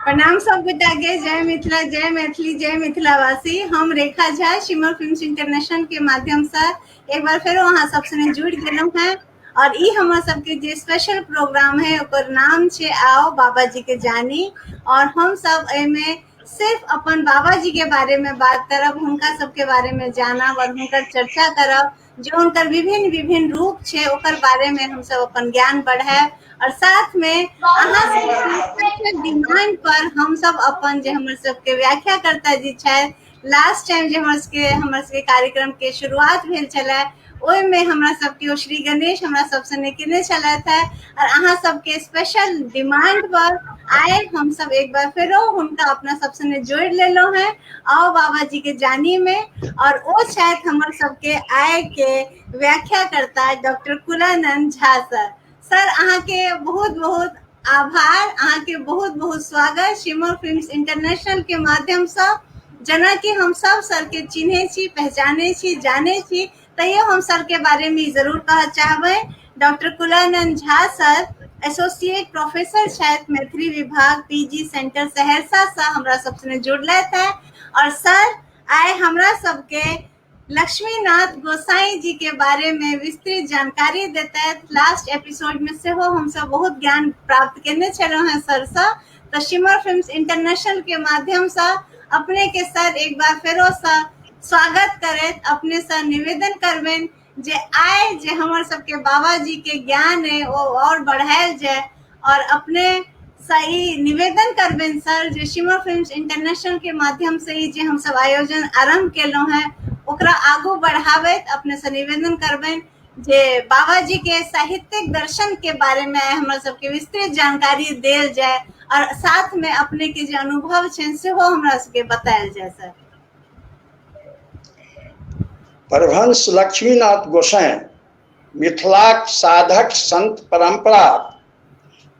प्रणाम सब गोटा के। जय मिथिला, जय मैथिली, जय मिथिलावासी। हम रेखा झा शिमर फिल्म्स इंटरनेशनल के माध्यम से एक बार फिर वहाँ सबसे जुड़ गेलहुँ हैं। और ई हमर सबके जे स्पेशल प्रोग्राम है ओकर नाम छे आओ बाबा जी के जानी। और हम सब एमे सिर्फ अपन बाबा जी के बारे में बात करब, हुनका सबके बारे में जानब और हुनकर चर्चा करब। जो उनकर विभिन्न विभिन्न रूप छे ओकर बारे में हम सब अपन ज्ञान बढ़ाएब। और साथ में अहाँ सबके डिमांड पर हम सब अपन जे हमर सबके व्याख्याकर्ता जी छथि, लास्ट टाइम जे हमर सबके कार्यक्रम के शुरुआत भेल छलै ओहिमे हमरा सबके ओ श्री गणेश हमरा सबसे ने केने छलथि है। और अहाँ सबके स्पेशल डिमांड पर आए हम सब एक बार फिर हुनका अपना सबसे ने जोड़ लेलो है आओ बाबा जी के जानी में। और ओ छथि हमर सबके आय के व्याख्याकर्ता doctor Kulanand Jha sir. Sir अहाँ के बहुत बहुत आभार, अहाँ के बहुत बहुत स्वागत शिमर फिल्म्स इंटरनेशनल के माध्यम से। जना कि हम सब सर के चिन्हे छी, पहचाने छी, जाने छी, तैयो हम सर के बारे में जरूर कह चाहबे। Doctor Kulanand Jha sir associate professor छथि मैथिली विभाग पीजी सेंटर सहरसा से हमरा सबसे जुड़लथि है। और सर आइ हमरा सबके लक्ष्मीनाथ गोसाई जी के बारे में विस्तृत जानकारी देते। लास्ट एपिसोड में से हम सब बहुत ज्ञान प्राप्त करने चलो हैं सर से। तो शिमर फिल्म्स इंटरनेशनल के माध्यम से अपने के सर एक बार फेरो से स्वागत करे, अपने से निवेदन करबेन जे आए जे हमर सबके बाबा जी के ज्ञान है वो और बढ़ायल जाए। और अपने सही निवेदन करबेन सर जे शिमर फिल्म्स इंटरनेशनल के माध्यम से ही जे हम सब आयोजन आरंभ केलो हैं ओकरा आगू बढ़ावे। अपने से निवेदन करबेन जे बाबा जी के साहित्यिक दर्शन के बारे में हमरा सबके विस्तृत जानकारी देल जाए और साथ में अपने के जो अनुभव छन से वो हमरा सबके बतायल जाए सर। परमहंस लक्ष्मीनाथ गोसाई मिथिलाक साधक संत परंपरा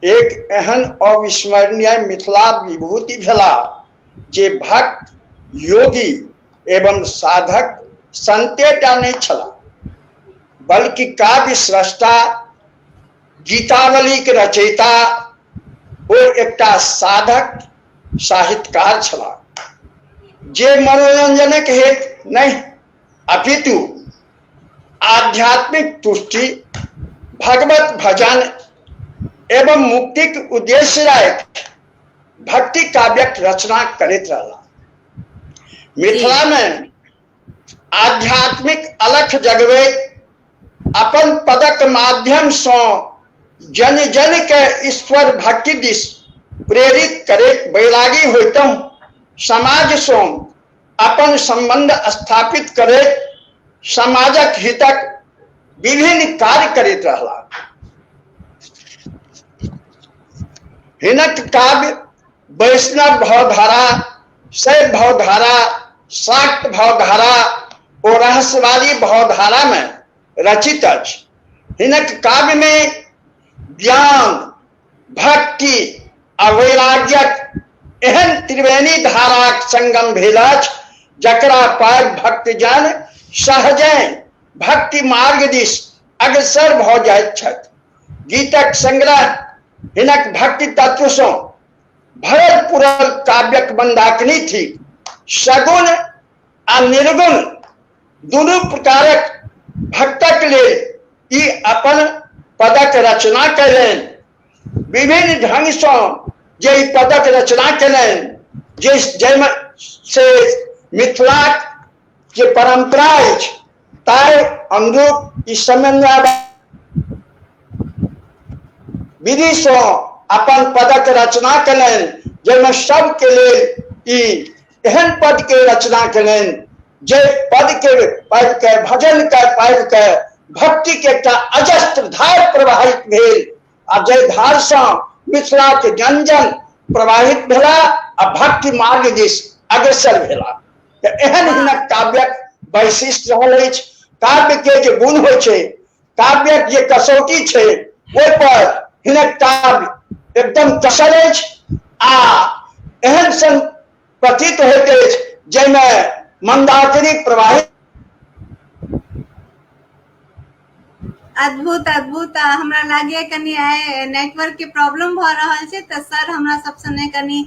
एक एहन अविस्मरणीय मिथिला विभूति भेला जे भक्त योगी एवं साधक संतेटा नहीं छला, बल्कि काव्य स्रष्टा गीतावली के रचयिता और एकटा साधक साहित्यकार छला जे मनोरंजनक हेतु नहीं अपितु आध्यात्मिक तुष्टि भगवत भजन एवं मुक्ति के उद्देश्य भक्ति काव्यक रचना करते रहला। मिथिला में आध्यात्मिक अलख जगवे अपन पदक माध्यम से जन जन के ईश्वर भक्ति दिश प्रेरित करे बैरागी होतौ समाज से अपन संबंध स्थापित करे समाजक हितक विभिन्न कार्य करते रहला। हिनक काव्य वैष्णव भावधारा, शैव भावधारा, शाक्त भावधारा और रहस्यवादी भावधारा में रचित अछि। हिनक काव्य में ज्ञान, भक्ति आ वैराग्यक एहन त्रिवेणी धाराक संगम भेल अछि जकरा पर भक्तजन सहजै भक्ति मार्ग दिस अग्रसर भ जाइत छथि। गीतक संग्रह हिनक भक्ति तत्व से भरल पूरल काव्यक मंदाकिनी थी। सगुण आ निर्गुण दुनू प्रकारक भक्तक लेल ई अपन पदक रचना कयलनि। विभिन्न ढंग से जे पदक रचना कयलनि जैमे से मिथिलाक जे परंपरा अछि ताहि अनुरूप ई समन्वय विधि से अपन पदक रचना कयलनि जैमे सबके लेल ई एहन पद के रचना कयलनि जे पद के भजन के पाबि के भक्ति के एकटा अजस्त्र धार प्रवाहित भेल आ जे धार से मिथिला के जन जन प्रवाहित भेला आ भक्ति मार्ग दिस अग्रसर भेला। एहन हिनक काव्यक वैशिष्ट रहल अछि। काव्य के जे गुण होइ छै, काव्यक जे कसौटी छै ओहि पर हिनक काव्य एकदम कसर अछि आ एहन सन प्रतीत होइत अछि जैमे मंदाकिनी प्रवाहित। अद्भुत अद्भुत। हमरा लागे कनी आइ नेटवर्क के प्रॉब्लम भ रहल छै त सर हमरा सबसे ने कनी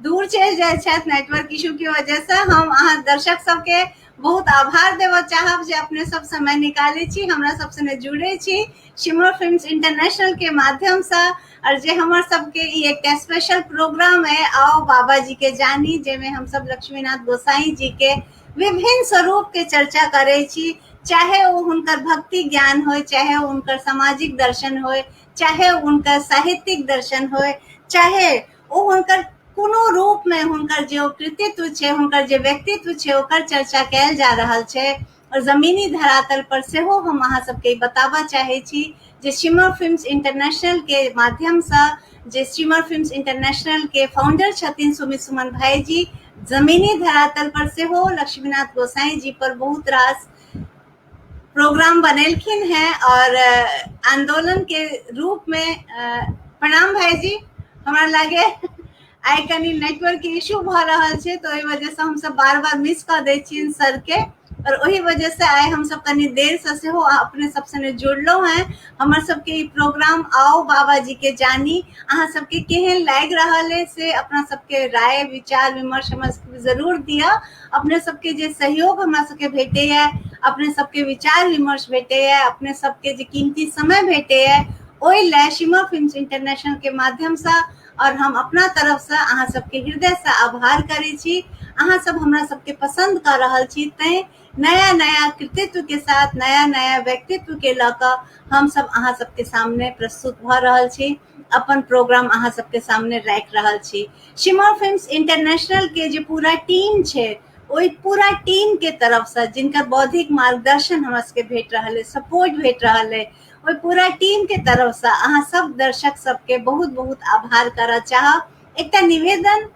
दूर चल जाए छथि नेटवर्क इशू की वजह से। हम अहाँ दर्शक सबके बहुत आभार देव चाहब जे अपने सब समय निकाले छी, हमरा सब से जुड़े छी शिमर फिल्म्स इंटरनेशनल के माध्यम से। और जे हमर सबके ई एक स्पेशल प्रोग्राम है आओ बाबा जी के जानी, जेमे हम सब लक्ष्मीनाथ गोसाई जी के विभिन्न स्वरूप के चर्चा करे छी, चाहे वो उनकर भक्ति ज्ञान हो, चाहे वो उनकर सामाजिक दर्शन हो, चाहे उनकर साहित्यिक दर्शन हो, चाहे वो उनकर कोनो रूप में उनकर जो कृतित्व छे, उनकर जो व्यक्तित्व छे ओकर चर्चा कैल जा रहल छे। और जमीनी धरातल पर से हो हम अहाँ सबके बताबा चाहे छी जे शिमर फिल्म्स इंटरनेशनल के माध्यम से, जे शिमर फिल्म्स इंटरनेशनल के फाउंडर छथिन सुमित सुमन भाई जी, जमीनी धरातल पर से हो लक्ष्मीनाथ गोसाई जी पर बहुत रास प्रोग्राम बनेलखिन है। और आंदोलन के रूप में प्रणाम भाई जी, हमारा लगे आई कनी नेटवर्क के इशू भ रहल छे तो ओहि वजह से हम सब बार बार मिस कर दै छी सर के, और वही वजह से आए हम सब कनी देर से हो अपने सबसे जुड़लो हैं। हमर सबके ई प्रोग्राम आओ बाबा जी के जानी अहाँ सबके केहन लाग रहल है से अपना सबके राय विचार विमर्श हम जरूर दिया। अपने सबके जे सहयोग हमरा सबके भेटे है, अपने सबके विचार विमर्श भेटे है, अपने सबके जे कीमती समय भेटे है, ओहि ले शिमर फिल्म्स इंटरनेशनल के माध्यम से और हम अपना तरफ से अहाँ सबके हृदय से आभार करे छी। अहाँ सब हमरा सबके पसंद कर रहल छी, तै नया नया कृतित्व के साथ नया नया व्यक्तित्व के लकर हम सब अहाँ सबके सामने प्रस्तुत भ रहल छी, अपन प्रोग्राम अहाँ सबके सामने राख रहल छी। शिमर फिल्म्स इंटरनेशनल के जो पूरा टीम छे, ओई पूरा टीम के तरफ से जिनका बौद्धिक मार्गदर्शन हमरा सबके भेट रहल है, सपोर्ट भेट रहल है, ओई पूरा टीम के तरफ से अहाँ सब दर्शक सबके बहुत बहुत आभार करऽ चाहब। एकटा निवेदन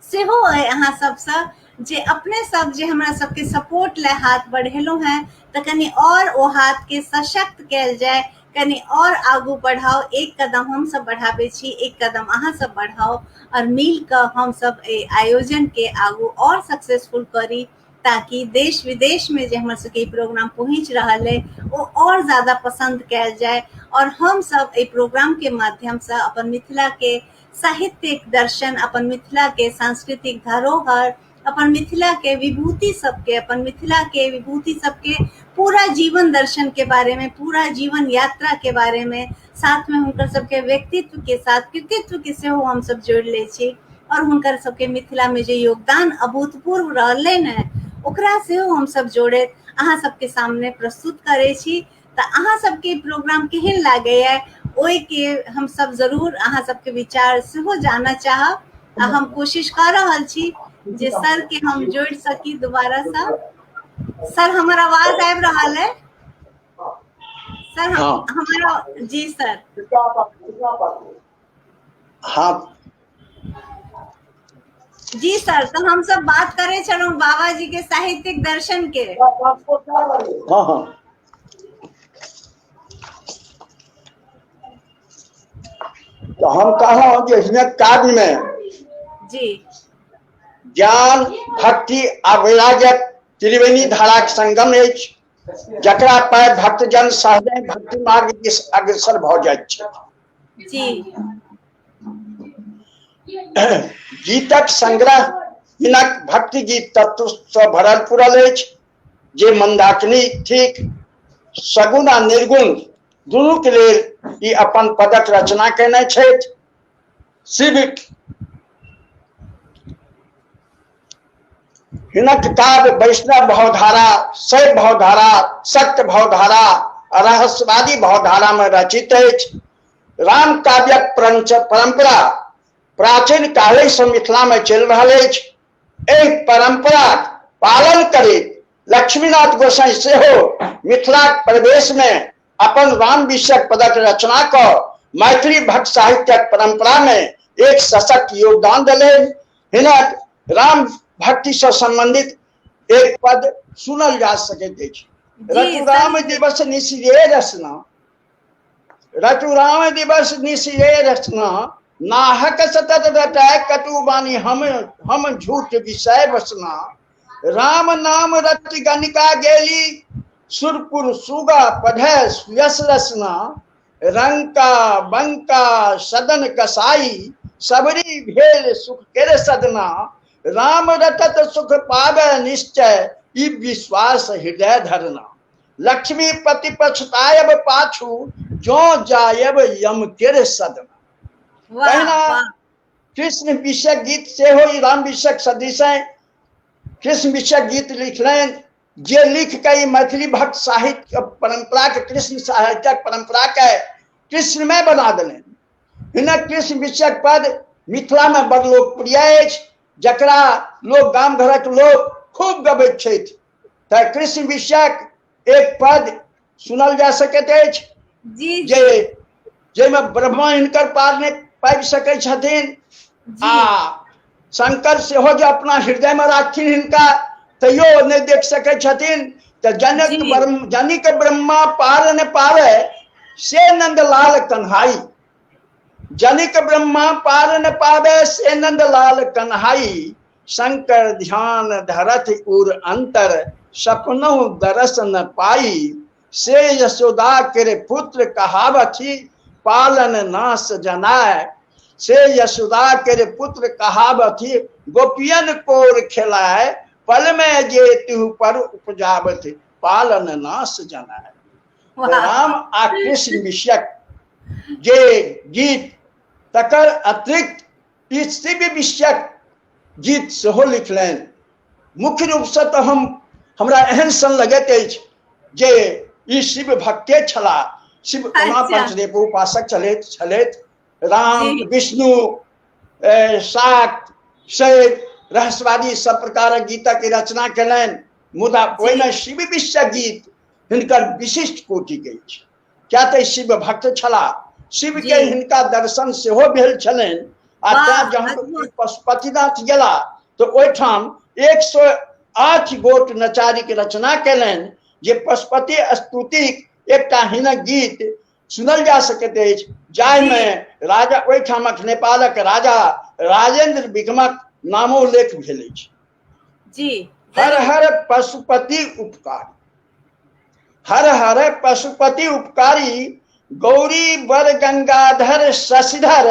सेहो है अहाँ सबसे जे अपने सब जे हमरा सबके सपोर्ट ले हाथ बढ़ेलो हैं तो कनी और ओ हाथ के सशक्त कैल जाए, कनी और आगू बढ़ाओ। एक कदम हम सब बढ़ाबे छी, एक कदम अहाँ सब बढ़ाओ और मिल कर हम सब आयोजन के आगू और सक्सेसफुल करी, ताकि देश विदेश में जो हमारे सबके प्रोग्राम पहुंच रहा है वो और ज्यादा पसंद कैल जाए। और हम सब ए प्रोग्राम के माध्यम से अपन मिथिला के साहित्यिक दर्शन, अपन मिथिला के सांस्कृतिक धरोहर, अपन मिथिला के विभूति सबके, अपन मिथिला के विभूति सबके पूरा जीवन दर्शन के बारे में, पूरा जीवन यात्रा के बारे में, साथ में हुनकर सबके व्यक्तित्व के साथ कृतित्व के से हम सब जोड़ ले छी। और हुनकर सबके मिथिला में जो योगदान अभूतपूर्व रहले न, ओकरा से हम सब जोड़े अहाँ सबके सामने प्रस्तुत करे छी। तो अहाँ सबके प्रोग्राम केहन लागे है ओई के हम सब जरूर अहाँ सबके विचार से हो जाना चाहब। हम कोशिश कर रहल छी जे सर के हम जोड़ सकी दोबारा से। सर हमारा आवाज आब रहा है सर? हमारा जी सर। हाँ जी सर, तो हम सब बात करे चलो बाबा जी के साहित्यिक दर्शन के। हाँ तो हम कहा काव्य में जी ज्ञान भक्ति आ वैराग्यक त्रिवेणी धारा के संगम अछि, जकरा पर भक्तजन सहजै भक्ति मार्ग दिस अग्रसर भ जाइत छथि। जी गीतक संग्रह हिनक भक्ति गीत तत्व से भरल पुरल अछि, जे मंदाकिनी ठीक सगुण आ निर्गुण दुनू के लेल ई अपन पदक रचना केने छथि। शिव हिनक काव्य वैष्णव भावधारा, शैव भावधारा, सत्य भावधारा, रहस्यवादी भावधारा में रचित अछि। राम काव्यक परंपरा प्राचीन काले से मिथिला में चल रहा है। एक परंपरा पालन करैत लक्ष्मीनाथ गोसाई सेहो मिथिला प्रदेश में अपन राम विषयक पदक रचना कर मैथिली भक्त साहित्यक परंपरा में एक सशक्त योगदान दिले। हिनक राम भक्ति से संबंधित एक पद सुनल जा सकैत अछि। रघुराम दिवस निशिरे रचना, रघुराम दिवस निशिरे रचना, नाहक सतत रटाय कटु बानी हम झूठ विषय वसना। राम नाम रति गणिका गेली, सुरपुर सुगा पढ़ै यश रसना। रंका बंका सदन कसाई, सबरी भेल सुख केर सदना, राम रटत सुख पावे निश्चय, ई विश्वास हृदय धरना। लक्ष्मी पति पछतायब पाछू, जो जायब यम केर सदना। कहना कृष्ण विषयक गीत से हो, राम विषयक सदृश कृष्ण विषयक गीत लिखलें, जे लिख के मैथिली भक्त साहित्य परंपरा के, कृष्ण साहित्यक परंपरा के कृष्णमय बना देने। हिनक कृष्ण विषयक पद मिथिला में बड़ लोकप्रिय अछि, जकरा लोग गाम घरक लोग खूब गबैत छथि। तऽ कृष्ण विषयक एक पद सुनल जा सकैत अछि, जाहिमे ब्रह्मा हिनकर पार नहि पाबि सकैत छथिन, आ शंकर सेहो जे अपना हृदय में राखथिन हिनका तैयो नहीं देख सकैत छथिन। तऽ जनिक ब्रह्मा पार न पारे, से नंदलाल कन्हाई। जनिक ब्रह्मा पार न पावे, से नंदलाल कन्हाई। शंकर ध्यान धरत उर अंतर, सपनों दरस न पाई। से यशोदा के पुत्र कहावथी, पालन नास जनाय। से यशोदा के पुत्र कहावथी, गोपियन कोर खिलाए। पल में जे तिहु पर उपजावत, पालन नास जनाय। राम आ कृष्ण विषयक जे गीत, तकर अतिरिक्त ई शिव विषयक गीत सेहो लिखलनि। मुख्य रूप से तो हमरा एहन सन लगैत अछि जे ई शिव भक्ते छलाह। शिव ओना पंचदेव उपासक छलैथ। राम विष्णु शाक्त शैव रहस्यवादी सब प्रकारक गीतक रचना कयलनि, मुदा ओहिमे शिव विषयक गीत हिनकर विशिष्ट कोटिक अछि। क्या तऽ शिव भक्त छलाह, शिव के हिनका दर्शन सेहो भेल छलनि। आ तें जहन पशुपतिनाथ गेला तो ओहिठाम 108 गोट नचारी के रचना कयलनि, जे पशुपति स्तुतिक एकटा हिनक गीत सुनल जा सकैत अछि, जाहिमे राजा ओहिठामक नेपालक राजा राजेंद्र विक्रमक नामोल्लेख भेल अछि। हर हर पशुपति उपकारी, हर हर पशुपति उपकारी। गौरी वर गंगाधर शशिधर,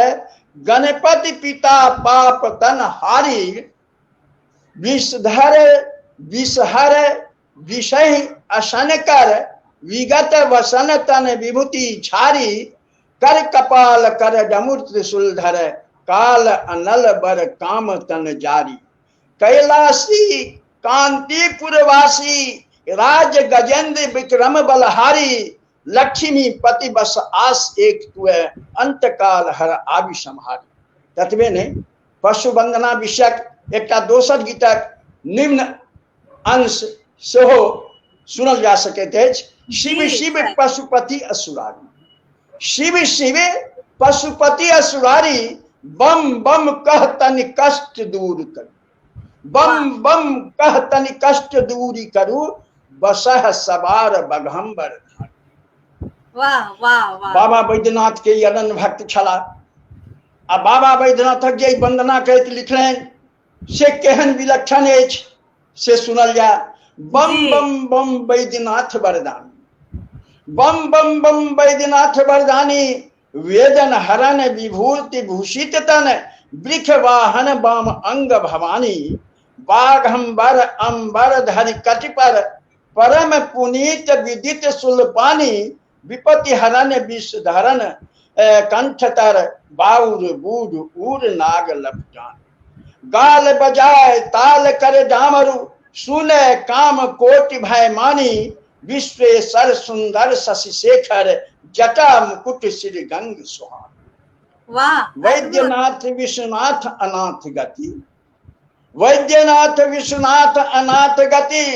गणपति पिता पाप तन हारी। विषधर विषहर विषय असन कर, विगत वसन तन विभूति छारी। कर कपाल कर डमुर त्रिशूलधर, काल अनल बर काम तन जारी। कैलासी कांतिपुरवासी, राज गजेंद्र विक्रम बलहारी। लक्ष्मी पति बस आस एक तुए, अंतकाल हर आबि संहारी। ततबे नहीं, पशु वंदना विषयक एकटा दोसर गीतक निम्न अंश सेहो सुनल जा सकैत अछि। शिव शिव पशुपति असुरारी, शिव शिव पशुपति असुरारी। बम बम कह तनि कष्ट दूर करू, बम बम कह तनि कष्ट दूरी करू। बसह सवार बघम्बर। वाह वाह वाह। बाबा बैद्यनाथ के अनन्य भक्त छला, आ बाबा बैद्यनाथक जे वंदना करैत लिखलनि से केहन विलक्षण अछि से सुनल जाय। बम बम बम बैद्यनाथ वरदानी, बम बम बम बैद्यनाथ वरदानी। वेदन हरण विभूति भूषित तन, वृक्ष वाहन वाम अंग भवानी। बाघंबर अंबर धरि कटि पर, परम पुनीत विदित सुलपानी। विपत्ति हरण विषधरण कंठतर, बाउर बूढ़ उर नाग लपटान। गाल बजाए ताल करे डामरु, सुने काम कोटि भय मानी। विश्वेश्वर सुंदर शशि शेखर, जटा मुकुट श्री गंग सुहान। वैद्यनाथ विश्वनाथ अनाथ गति, वैद्यनाथ विश्वनाथ अनाथ गति।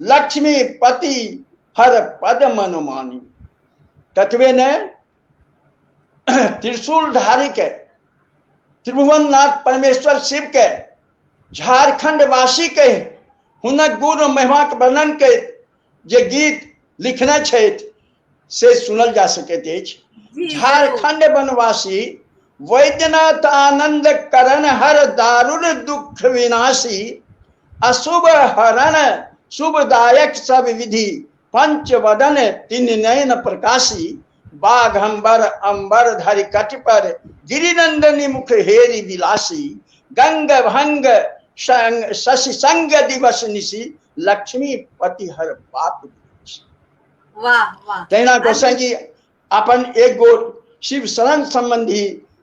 लक्ष्मी पति हर पद मन मानी। तत्वे ने त्रिशूल धारी के त्रिभुवन नाथ परमेश्वर शिव के, झारखंड वासी के हुनक गुण महिमा के वर्णन के जे गीत लिखने छथि से सुनल जा सकैत अछि। झारखंड वनवासी वैद्यनाथ आनंद करण हर, दारुण दुख विनाशी। अशुभ हरण शुभदायक सब विधि, पंच वदन तीन नयन प्रकाशी। बाघंबर अंबर धरि कटि पर, गिरिनंदनी मुख हेरी विलासी, गंग भंग शशि संग दिवस निशी, लक्ष्मी पति हर पाप विनाशी। वाह वाह। तेना गोसाई जी अपन एक गो शिव शरण संबंधी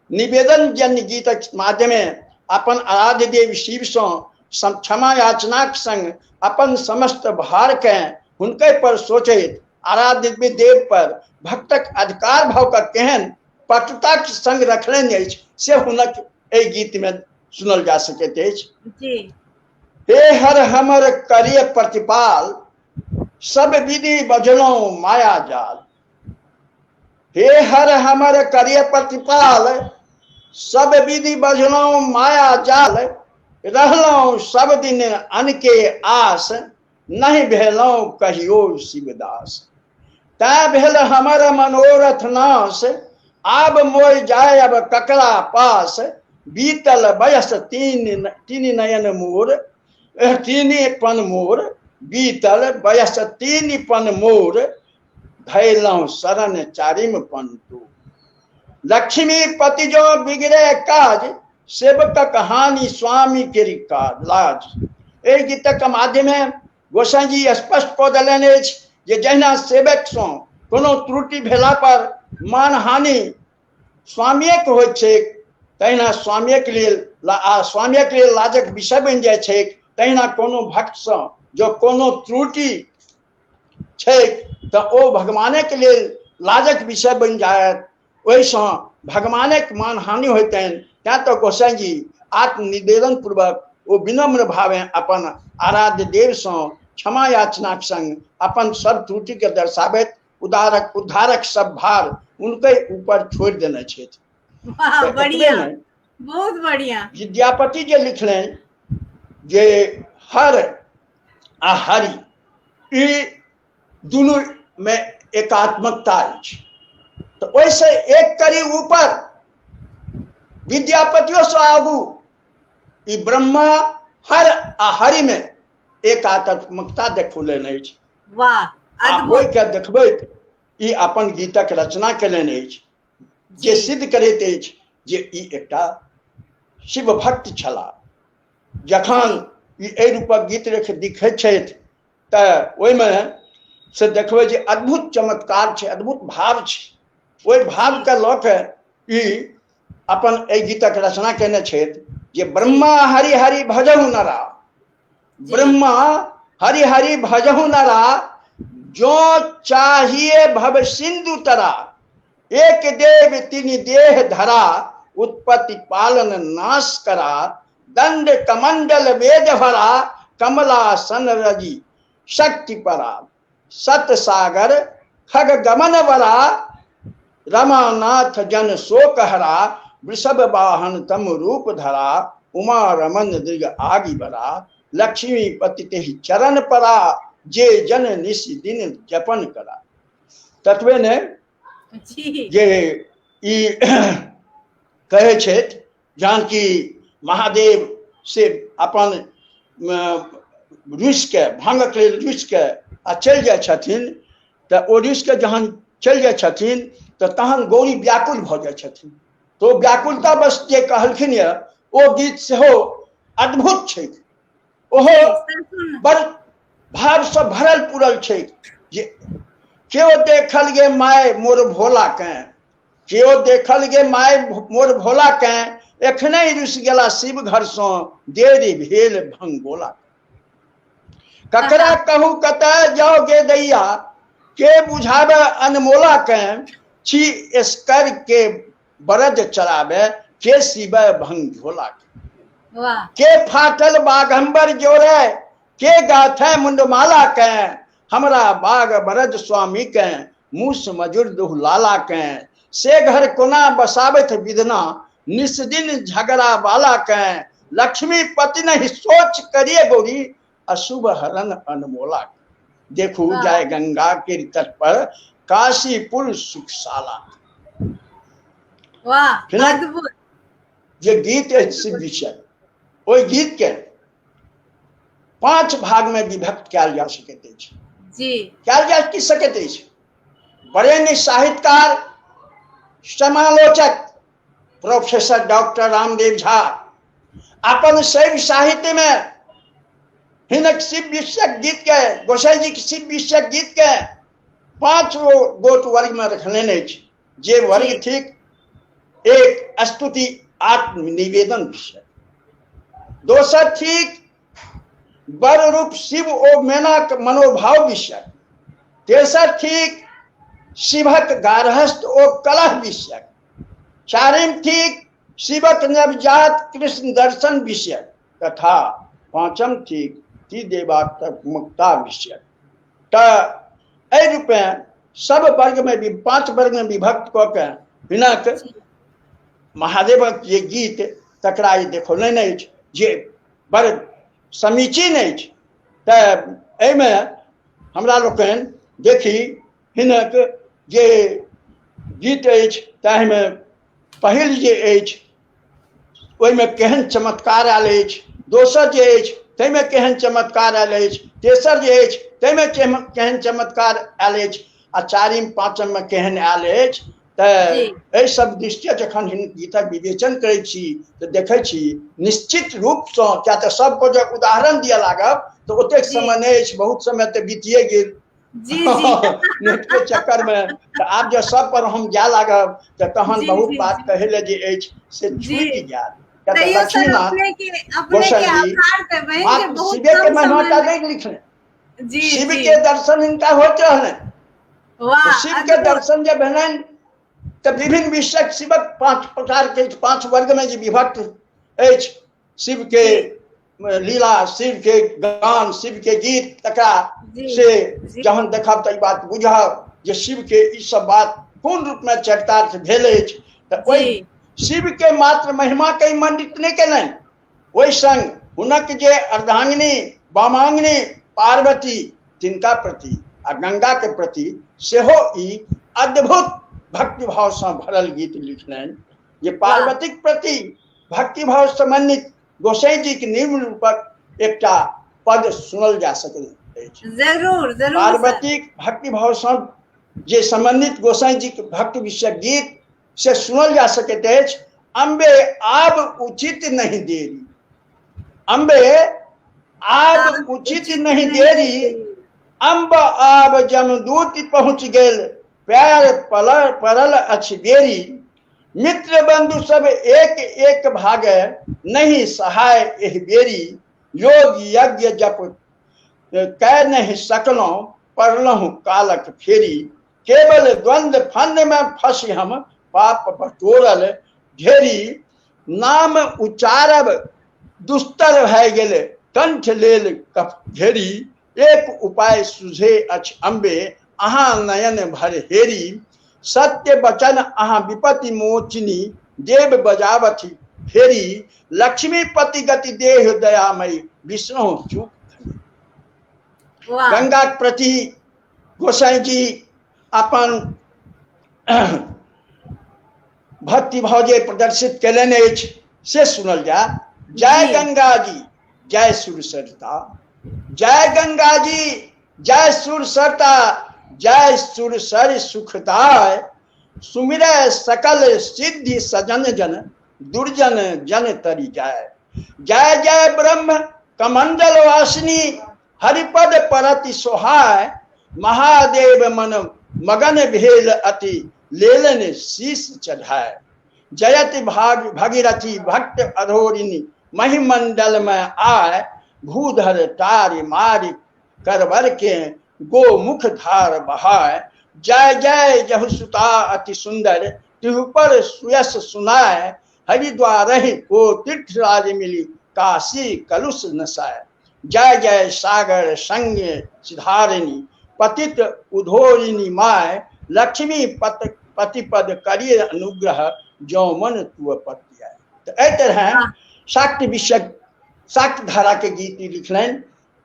निवेदन जन गीतक माध्यमे अपन आराध्य देव शिव से क्षमा याचनाक संग अपन समस्त भार के हुनके पर सोचैत आराध्य देव पर भक्तक अधिकार भाव का केहन पटुता के संग रखने अछि से हुनक ए गीत में सुनल जा सकैत अछि। जी। हे हर हमर करिय प्रतिपाल, सब विधि बजलौं माया जाल। हे हर हमर करिय प्रतिपाल, सब विधि बजलौं माया जाल। रहलौं सब दिन अनके आस, नहीं भेलौं कहियो शिवदास। तै भेल हमर मनोरथ नाश, आब मोय जाय अब ककरा पास। बीतल बयस तीन नयन मोर, तीन पन मोर। बीतल बयस तीन पन मोर, भैलौं शरण चारिम पन तू। लक्ष्मी पति जो बिगड़े काज, सेवक कहानी स्वामी के रिकाज लाज। एहि गीतक माध्यमे गोसाई जी स्पष्ट कऽ देलनि अछि जे जहिना सेवक सँ कोनो त्रुटि भेला पर मानहानि स्वामियक होइत छै, तहिना स्वामियक लेल लाजक विषय बनि जाइ छै। तहिना कोनो भक्त सँ जो कोनो त्रुटि छै तऽ ओ भगवानक लेल लाजक विषय बनि जायत, ओहिसँ भगवानक मानहानि होइतनि। तैं तऽ गोसाई जी आत्मनिवेदन पूर्वक ओ विनम्र भावे अपन आराध्य देव सँ क्षमा याचनाक संग अपन सब त्रुटि के दर्शाबैत उद्धारक सब भार उनके ऊपर छोड़ देने छथि। वाह, बढ़िया, बहुत बढ़िया। विद्यापति जे लिखलनि जे हर आ हरि, ई दुनू में एकात्मकता अछि। तो ओइसे एक करी ऊपर विद्यापतियों से आगू ई ब्रह्मा हर आ हरि में एकात्मकता देखौलनि अछि। वाह, अद्भुत के देखबैत ई अपन गीतक रचना केलनि अछि, जे सिद्ध करैत अछि जे ई एकटा शिव भक्त छलाह। जखन ई एहि रूपक गीत लिखैत छथि तऽ ओहिमे से देखबै जे अद्भुत चमत्कार छै, अद्भुत भाव छै। ओहि भाव के लऽ के ई अपन एहि गीतक रचना केने छथि जे ब्रह्मा हरि हरि भजहु नरा, ब्रह्मा हरि हरि भजहु नरा, जो चाहिए भव सिंधु तरा। एक देव तीन देह धरा, उत्पत्ति पालन नाश करा। दंड कमंडल वेद भरा, कमलासन रजी शक्ति परा। सत सागर खग गमन बरा, रमानाथ जन शोक हरा। वृषभ वाहन तम रूप धरा, उमा रमन दृग आगि बरा। लक्ष्मी पति तेहि चरण परा, जे जन निश दिन जपन करा। तत्वे ने जे ई कहै छथि जानकी महादेव से अपन ऋषि के भांगक लेल ऋषि के आ चलि जाइ छथिन, तऽ ओ ऋषि के जहन चलि जाइ छथिन तऽ तहन गौरी व्याकुल भऽ जाइ छथिन। तो व्याकुलता बस जे कहलखिन यऽ ओ गीत सेहो अद्भुत छै, ओहो बड़ भाव से भरल पूरल छै। जे केओ देखल गे माय मोर भोला केँ, केओ देखल गे माय मोर भोला केँ। एखने रुसि गेला शिव घर सँ, देरी भेल भंगोला। ककरा कहू कतऽ जाओ गे दैया, के बुझावे अनमोला केँ। छी एस्कर के बरद चरावे, के शिवे भंग झोला के फाटल बाघंबर जोड़े, के गाथे मुंडमाला केँ। हमरा बाग बरद स्वामी केँ, मूस मजुर दुहलाला केँ। से घर कोना बसाबैत विधना, निस दिन झगड़ा वाला केँ। लक्ष्मी पति नहीं सोच करिए गौरी, अशुभ हरण अनमोला। देखू जाय गंगा के तट पर, काशीपुर सुखशाला। वाह, अद्भुत। जे गीत है शिव विषय, ओहि गीत के 5 भाग में विभक्त कयल जा सकैत अछि। जी, कयल जा की सकैत अछि। बड़े साहित्यकार, समालोचक, प्रोफेसर डॉक्टर रामदेव झा अपन शैव साहित्य में हिनक शिव विषयक गीत के गोसाई जी के शिव विषयक गीत के 5 गोट वर्ग में रखने जे वर्ग ठीक एक स्तुति आत्मनिवेदन विषय, दोसर ठीक बर रूप शिव ओ मेनक मनोभाव विषय, तेसर ठीक शिवक गारहस्थ ओ कलह विषय, चारिम ठीक शिवक नवजात कृष्ण दर्शन विषय तथा पांचम ठीक ती देवात्मकता विषय। रूपे सब वर्ग में भी 5 वर्ग में विभक्त क के हिनक महादेवक जे गीत तकरा देखौलनि अछि जे बड़ समीचीन अछि। एहिमे हमरा लोकनि देखी हिनक जे गीत अछि ताहिमे पहिल जे अछि ओहिमे केहन चमत्कार आयल अछि, दोसर जे अछि ताहिमे केहन चमत्कार आयल अछि, तेसर जे अछि ताहिमे केहन चमत्कार आयल अछि, आ चारिम पाँचम में केहन आयल अछि। एहि सब दृष्टिया जखन गीतक विवेचन करै छी तऽ देखै छी निश्चित रूपसँ, क्या तऽ सबको जब उदाहरण दिए लागब तऽ ओतेक समय नहीं अछि, बहुत समय तऽ बीतिए गेल नेट के चक्कर में। तो आब जब सब पर हम जाए लागब तऽ तहन बहुत बात कहै ले जे अछि से छूटि जायत। लक्ष्मीनाथ गोसाई जी मात्र शिवे के महिमा टा नहीं लिखने, शिव के दर्शन इनका होते रहने। तो शिव के दर्शन जब भेलनि तो विभिन्न विषय शिवक 5 प्रकार के 5 वर्ग में जो विभक्त अछि, शिव के लीला, शिव के गान, शिव के गीत, तकरा से जहन देखब तो बात बुझब जे शिव के ई सब बात पूर्ण रूप में चरितार्थ भेल अछि। तो ओहि शिव के मात्र महिमा के मंडित नहीं केलनि, ओहि संग हुनक जे अर्धांगिनी वामांगिनी पार्वती तिनका प्रति आ गंगा के प्रति सेहो ई अद्भुत भक्ति भाव से भरल गीत लिखलनि जे पार्वती के प्रति भक्ति भाव समन्वित गोसाई जी के निम्न रूपक एकटा पद सुनल जा सकैत अछि। जरूर जरूर पार्वती भक्ति भाव से जे समन्वित गोसाई जी के भक्ति विषय गीत से सुनल जा सकैत अछि। अम्बे आब उचित नहीं देरी, अम्बे आब उचित नहीं देरी, अम्ब आब जमदूत पहुँच गेल, पैर पड़ल अछि बेरी, मित्र बंधु सब एक एक भागे, नहीं सहाय एह बेरी, योग यज्ञ जप कै नहीं सकलौं, पड़लहु कालक फेरी, केवल द्वंद्व फंद में फंसी हम, पाप बटोरल घेरी, नाम उचारब दुस्तर भय गेल, कंठ लेल कफ घेरी, एक उपाय सुझे अछि अम्बे, अहाँ नयन भर हेरी, सत्य बचन अहाँ विपत्ति मोचिनी, देव बजावथि फेरी, लक्ष्मीपति गति देह दयामयी, विष्णु चूक। गंगा के प्रति गोसाई जी अपन भक्ति भाव जे प्रदर्शित कयलनि अछि से सुनल जाय। जय गंगा जी जय सुर सरता, जय गंगा जी जय सुर सरता, जय सुर सर सुखदाय, सुमिरै सकल सिद्धि सजन जन, दुर्जन जन तरि जाय। जय जय ब्रह्म कमंडल वासिनी, हरिपद परति सोहाय, महादेव मन मगन भेल अति, लेलन शीश चढ़ाय। जयति भगीरथी भक्त अधोरिनी, महिमंडल में आय, भूधर तारी मारी करवर के, गो मुख धार बहाय। जय जय जहु सुता अति सुंदर, तिहु पर सुयस सुनाय, हरिद्वार को तीर्थराज मिली, काशी कलुष नसाय। जय जय सागर संग सिधारिणी, पतित उधोरिणी माय, लक्ष्मी पतिपद करिय अनुग्रह, जो मन तु पति आय। तो एहि तरह शाक्ति विषय शाक्ति धारा के गीत लिखलनि,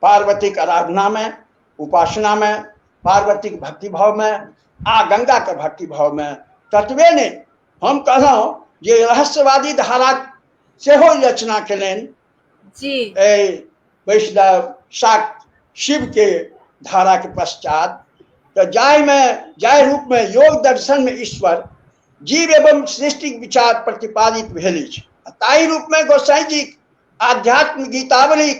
पार्वती के आराधना में, उपासना में, पार्वती के भक्ति भाव में, आ गंगा के भक्ति भाव में। तत्वे ने हम कहलहुँ जे रहस्यवादी धारा सेहो रचना कयलनि जी वैष्णव शाक्त शिव के धारा के पश्चात। तो जाय रूप में योग दर्शन में ईश्वर जीव एवं सृष्टि विचार प्रतिपादित भेल अछि। ताहि रूप में गोसाई जी आध्यात्म गीतावली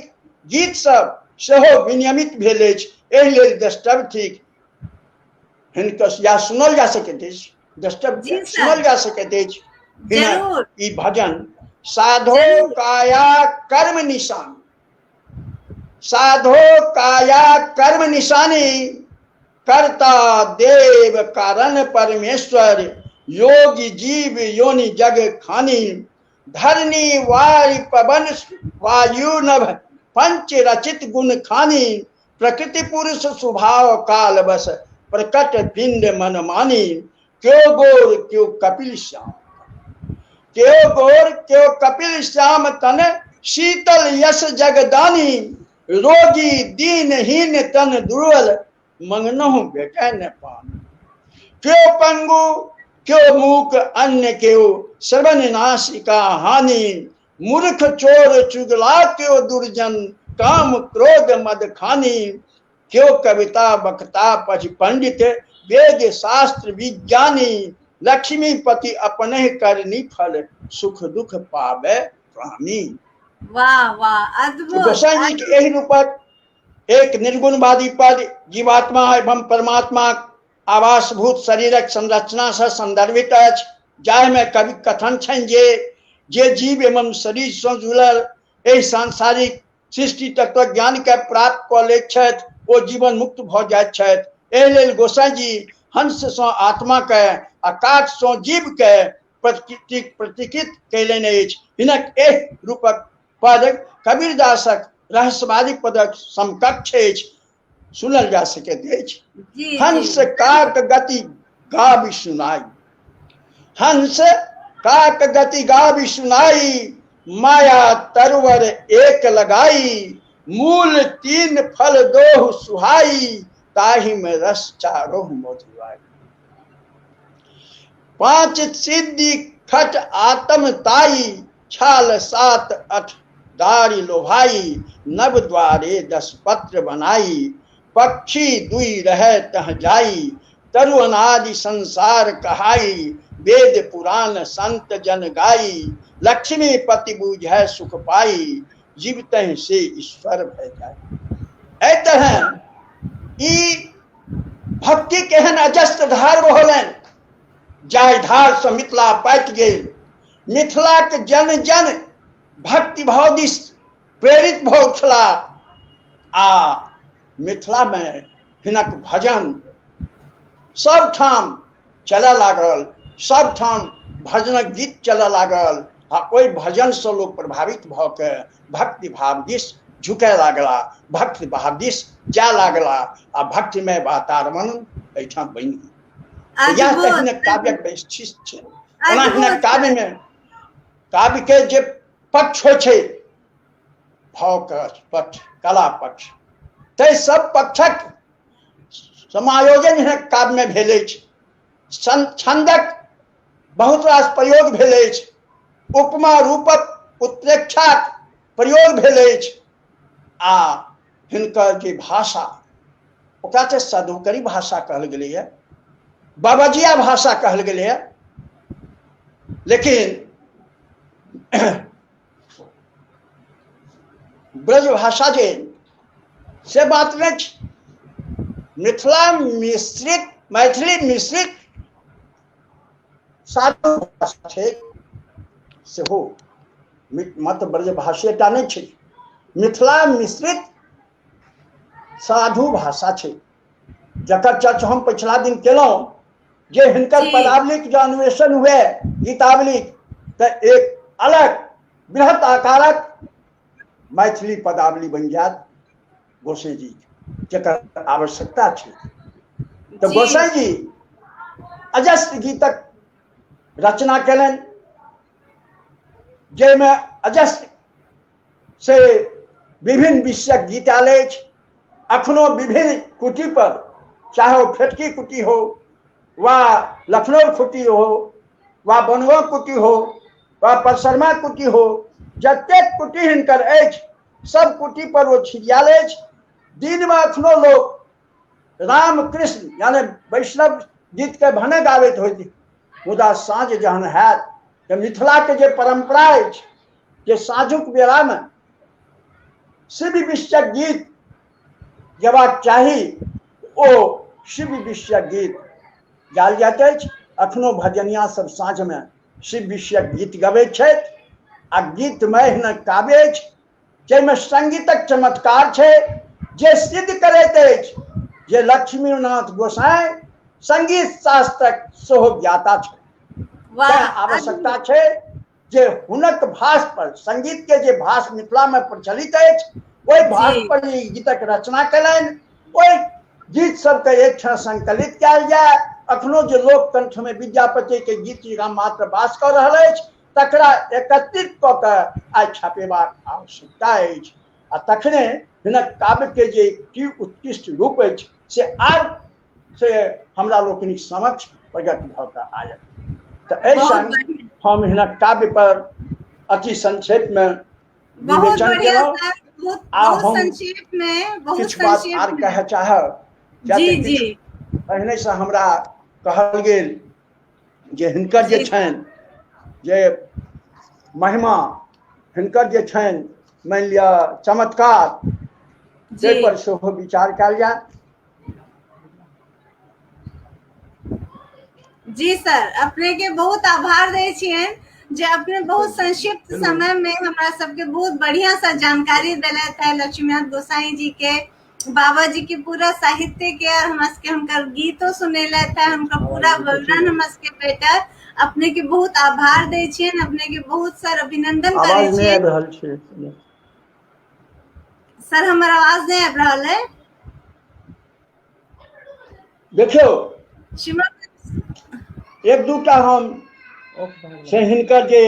गीत सब सेहो विनियमित भेल अछि। एहि लेल द्रष्टव्य थिक हिनकर या सुनल जा सकैत अछि, द्रष्टव्य जी सुनल सर, जा सकैत अछि। जरूर ई भजन साधो जरूर। काया कर्म निशान, साधो काया कर्म निशानी, कर्ता देव कारण परमेश्वर, योगी जीव योनि जग खानी, धरनी वायु पवन वायु नभ पंच रचित गुण खानी, प्रकृति पुरुष स्वभाव काल बस, प्रकट पिंड मन मानी, क्यों गोर क्यों कपिल श्याम, क्यों गोर क्यों कपिल श्याम तन, शीतल यश जगदानी, रोगी दीनहीन तन दुर्बल, मंगनहु भेटै न पानी, क्यों पंगु क्यों मूक अन्य क्यों, श्रवण नासिका हानि, मूर्ख चोर चुगला क्यों दुर्जन, काम क्रोध मद खानी, क्यों कविता वक्ता पछ पंडित, वेद शास्त्र विज्ञानी, लक्ष्मीपति अपने करनी फल, सुख दुख पावे प्राणी। वाह वाह, तो अद्भुत गोसाई जी के यही रूपक एक निर्गुणवादी पद जीवात्मा एवं परमात्मा आवासभूत शरीरक संरचना से संदर्भित अछि, जाहिमे कवि कथन छनि जे जीव एवं शरीर से जुड़ल एहि सांसारिक सृष्टि तत्व ज्ञान के प्राप्त कऽ लैत छथि ओ जीवन मुक्त भऽ जाइत छथि। एहि लेल गोसाई जी हंस सँ आत्मा के आ काठ सँ जीव के प्रतीकित कयलनि अछि। हिनक एहि रूपक पद कबीरदासक रहस्यवादी पदक समकक्ष अछि, सुनल जा सकैत अछि। जी हंस जी काक गति गाबि सुनाई, हंस काक गति गाबि सुनाई, माया तरवर एक लगाई, मूल तीन फल दोहु सुहाई, ताहि में रस चारों मधुआई, पांच सिद्धि खट आत्म ताई, छाल सात अठ दारी लोभाई, नव द्वारे 10 पत्र बनाई, पक्षी दुई रह तह जाई, तरु अनादि संसार कहाई, वेद पुराण संत जन गाई, लक्ष्मी पति बूझै सुख पाई, जीवतहि से ईश्वर भय जाय। एहि तरह ई भक्ति केहन अजस्त्र धार होलनि, जाहि धार से मिथिला पाटि गेल। मिथिला के जन जन भक्ति भाव दिस प्रेरित भऽ छलाह आ मिथिला में हिनक भजन सब ठाम चलऽ लागल, सब ठाम भजनक गीत चलऽ लागल आ ओहि भजन से लोग प्रभावित भऽ के भक्ति भाव दिस झुकै लागला, भक्ति भाव दिस जाय लागला आ भक्तिमय वातावरण एहिठाम बनि गेल। यह तऽ हिनक काव्यक वैशिष्ट्य छै। ओना हिनक काव्य में काव्य के जे पक्ष होइ छै, भाव के पक्ष, कला पक्ष, ताहि सब पक्षक समायोजन हिनक काव्य में भेल अछि। छंदक बहुत रास प्रयोग भेल अछि, उपमा रूपक उत्प्रेक्षाक प्रयोग भेल अछि आ हिनकर जे भाषा ओकरा तऽ सदुकरी भाषा कहल गेलैए, बाबजिया भाषा कहल गेलैए, लेकिन ब्रज भाषा जे से बात नहीं छै। मिथिला मिश्रित, मैथिली मिश्रित साधु भाषा छै सेहो, मत ब्रज भाषेटा नहीं छै, मिथिला मिश्रित साधु भाषा छै, जकर चर्चा हम पिछला दिन केलहुं जे हिनकर पदावली जो अन्वेषण हुए गीतावली, तो एक अलग बृहत आकारक मैथिली पदावली बन जात गोसाई जी, जकर आवश्यकता छै। तो गोसाई जी अजस्त्र गीतक रचना कयलनि, जाहिमे अजस्त्र से विभिन्न विषयक गीत आयल अछि। अखनो विभिन्न कुटी पर, चाहे वो फेटकी कुटी हो वा लखनऊ कुटी हो वा बनवा कुटी हो वा परसरमा कुटी हो, जतेक कुटी हिनकर अछि सब कुटी पर वो छिड़ियाल अछि। दिन में अखनो लोग राम कृष्ण यानी वैष्णव गीत के भने गाबैत होती, मुदा साँझ जहन हैत तऽ मिथिला के जे परंपरा अछि जे साँझुक बेला में शिव विषयक गीत गेबाक चाही, ओ शिव विषयक गीत गायल जाइत अछि। अखनो भजनिया सब साँझ में शिव विषयक गीत गबैत छथि आ गीतमय हिनक काव्य अछि जाहिमे संगीतक चमत्कार छै जे सिद्ध करैत अछि जे लक्ष्मीनाथ गोसाई संगीत शास्त्रक सेहो ज्ञाता छै। वाह, आवश्यकता अद्भुत। छै जे हुनक भाष पर, संगीत के जे भाष मिथिला में प्रचलित अछि ओहि भाष जी पर ई गीतक रचना कयलनि, ओहि गीत सबके एक ठाम संकलित कयल जाय। अखनो जे लोक कंठ में विद्यापति के गीत मात्र वास कऽ रहल अछि तकरा एकत्रित कऽ कऽ आइ छापेबाक आवश्यकता अछि आ तखने हिनक काव्य के जे की उत्कृष्ट रूप अछि से आब से हमरा लोकनिक समक्ष प्रकट भऽ कऽ आयल। तऽ एहि बहुत संग बढ़िया, हम हिनक काव्य पर अति संक्षेप में बहुत विवेचन बढ़िया केलहुँ। सर। बहुत आ बहुत हम संक्षेप में, बहुत किछु बात संक्षेप आर में। कहय चाहब, किया जी तऽ जी किछु पहिने से हमरा कहल गेल जे हिनकर जे जी सर। छनि जे महिमा, हिनकर जे छनि मानि लिअ चमत्कार, ताहि जी पर सेहो विचार कयल जाय। जी सर, अपने के बहुत आभार दै छियनि जे अपने बहुत संक्षिप्त समय में हमरा सबके बहुत बढ़िया सा जानकारी दिलैथ है लक्ष्मीनाथ गोसाई जी के, बाबा जी के पूरा साहित्य के, और हमरा सबके हुनकर गीतो सुनेलैथ है, हुनकर पूरा विवरण हमरा सबके भेटल। अपने के बहुत आभार दै छियनि, अपने के बहुत सर अभिनंदन करै आवाज नहीं छियनि। आबि रहल छै सर हमर आवाज नहीं आबि रहल है? देखियौ श्रीमद एक दूटा हम से हिनकर जे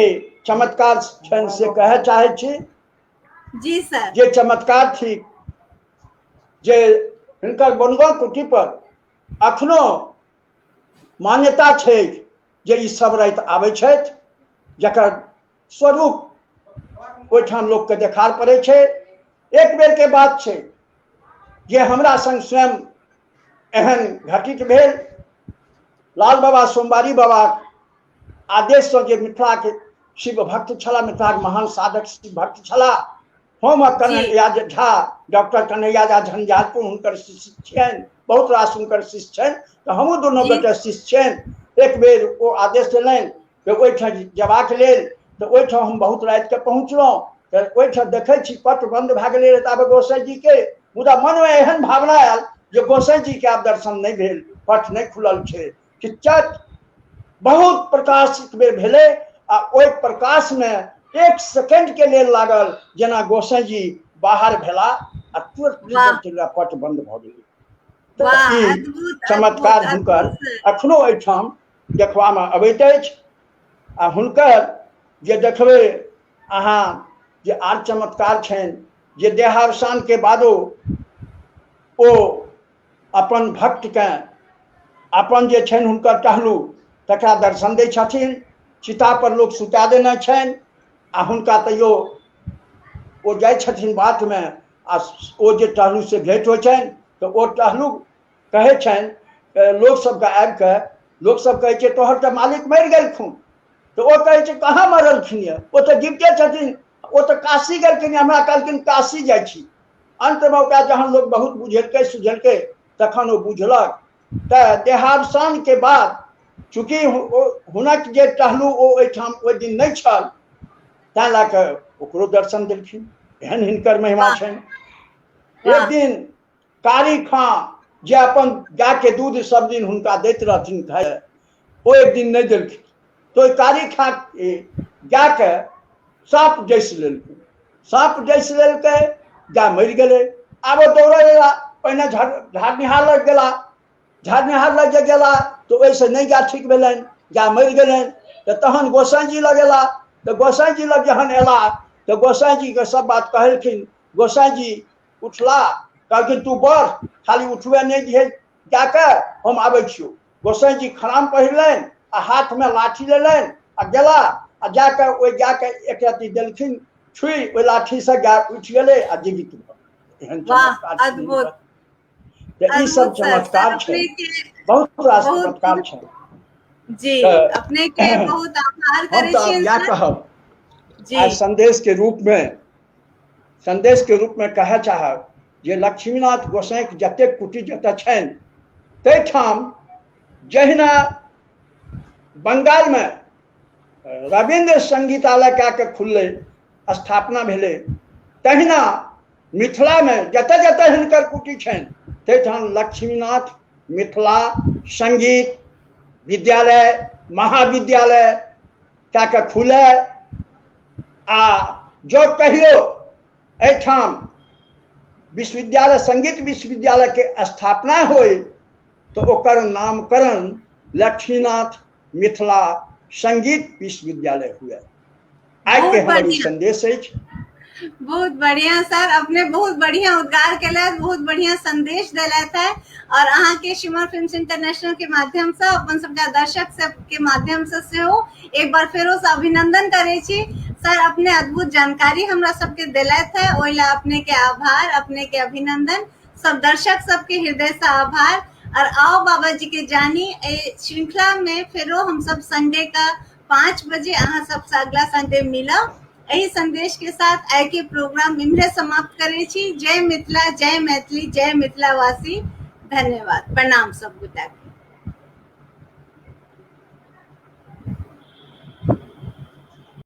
चमत्कार छनि से कहय चाहै छी। जी सर। जे चमत्कार थी जे हिनकर बनगांव कुटी पर अखनो मान्यता छै जे ई सब राति आबै छथि, जकर स्वरूप ओहिठाम लोकके देखार पड़ै छै। एक बेर के बात छै जे हमरा संग स्वयं एहन घटित भेल। लाल बाबा सोमवारी बाबा आदेश से जे मिथिला के शिव भक्त छलाह, मिथिला के महान साधक शिव भक्त छलाह, हम जी कन्हैया झा, डॉक्टर कन्हैया झा झंझारपुर हुनकर शिष्य छियनि, बहुत रास हुनकर शिष्य छनि, तऽ हमहूँ दुनू जी गोटे शिष्य छियनि। एक बेर ओ आदेश देलनि जे ओहिठाम जेबाक लेल, तऽ ओहिठाम हम बहुत राति के पहुँचलहुँ। तऽ ओहिठाम देखै छी पट बंद भए गेलै ताबे गोसाई जी के, मुदा मन में एहन भावना आयल जे गोसाई जी के आब दर्शन नहीं भेल, पट नहीं खुलल छै। किच्चक बहुत प्रकाशित बेर भेलै आ ओहि प्रकाश में एक सेकंड के लेल लागल जेना गोसाई जी बाहर भेला आ तुरंत वाह भीतर पट बंद भऽ गेलै। तऽ वाह, ई अद्भुत अद्भुत चमत्कार हुनकर अद्भुत सर। अखनो एहिठाम देखबा में अबैत अछि। आ हुनकर जे देखबै अहाँ जे आर चमत्कार छनि जे देहावसान के बादो ओ अपन भक्त के अपन जे छनि हुनकर टहलू तकरा दर्शन दै छथिन। चिता पर लोक सुता देने छनि आ हुनका तैयो ओ जाइ छथिन बाट में आ ओ जे टहलू से भेंट होइ छनि तऽ ओ टहलू कहै छनि लोक सबके आबि कऽ, लोक सब कहै छै तोहर तऽ मालिक मरि गेलखुन, तऽ ओ कहै छै कहाँ मरलखिन यऽ, ओ तऽ जीविते छथिन, ओ तऽ काशी गेलखिन, हमरा कहलखिन काशी जाइ छी। अंत में ओकरा जहन लोक बहुत बुझेलकै सुझेलकै तखन ओ बुझलक। तऽ देहावसान के बाद चूँकि हुनक जे टहलू ओ ओहिठाम ओहि दिन नहीं छल, तैं लऽ कऽ ओकरो दर्शन देलखिन। एहन हिनकर महिमा वाह छनि। एक वाह दिन कारी खां जे अपन गाय के दूध सब दिन हुनका दैत रहथिन खाय ले, ओ एक दिन नहीं देलखिन, तो कारी खां गाय के साँप डसि लेलकै, साँप डसि लेलकै, गाय मरि गेलै। आब ओ दौड़े गेला, पहिने झाड़निहार लग गेला, झाड़निहार लग जे गेला तऽ ओहिसँ नहीं गाय ठीक भेलनि, गाय मरि गेलनि। तऽ तहन गोसाई जी लग एला, तऽ गोसाई जी लग जहन एला तऽ गोसाई जी के सब बात कहलखिन। गोसाई जी उठला, कहलखिन तू बढ़, खाली उठबे नहीं दिहे गाय के, हम आबै छियौ। गोसाई जी खड़ाम पहिरलनि आ हाथ में लाठी लेलनि आ गेला आ जाके ओहि गाय के एक रत्ती देलखिन छुई, ओहि लाठी से गाय उठि गेलै आ जीवित भऽ गेलै। एहन चमत्कार वाह, छनि अद्भुत हिनकर। तऽ ई सब अद्भुत सर। सर चमत्कार अपने छनि, के बहुत रास बहुत चमत्कार बहुत छनि। जी तो अपने के बहुत आभार हम करे तो छियनि क्या सर। कहब जी आज संदेश के रूप में कहे चाहब जे लक्ष्मीनाथ गोसाई के जतेक कुटी जतऽ छनि ताहिठाम जहिना बंगाल में रविन्द्र संगीतालय कऽ के खुललै, स्थापना भेलै, तहिना मिथिला में जतऽ जतऽ हिनकर कुटी छनि ताहिठाम लक्ष्मीनाथ मिथिला संगीत विद्यालय महाविद्यालय कऽ के खुलै। आ जो कहियो एहिठाम विश्वविद्यालय संगीत विश्वविद्यालय के स्थापना होय तो ओकर नामकरण लक्ष्मीनाथ मिथिला संगीत विश्वविद्यालय हुए। आज के बहुत हमारी बढ़िया, संदेश है। बहुत बढ़िया सर, अपने बहुत बढ़िया उद्गार केलथि, बहुत बढ़िया संदेश देलथि है। और अहाँ के शिमर फिल्म्स इंटरनेशनल के माध्यम से अपन सबका दर्शक सब के माध्यम से सेहो एक बार फेरो से अभिनंदन करे छी सर। अपने अद्भुत जानकारी हमरा सबके देलथि है, ओहि ला अपने के आभार, अपने के अभिनंदन, सब दर्शक सबके हृदय से आभार। और आओ बाबा जी के जानी श्रृंखला में फेरो हम सब संडे का 5 बजे अहाँ सबसे अगला संडे मिलब। यही संदेश के साथ आइ के प्रोग्राम इम्हरे समाप्त करे छी। जय मिथिला, जय मैथिली, जय मिथिलावासी। धन्यवाद, प्रणाम सब गोटा।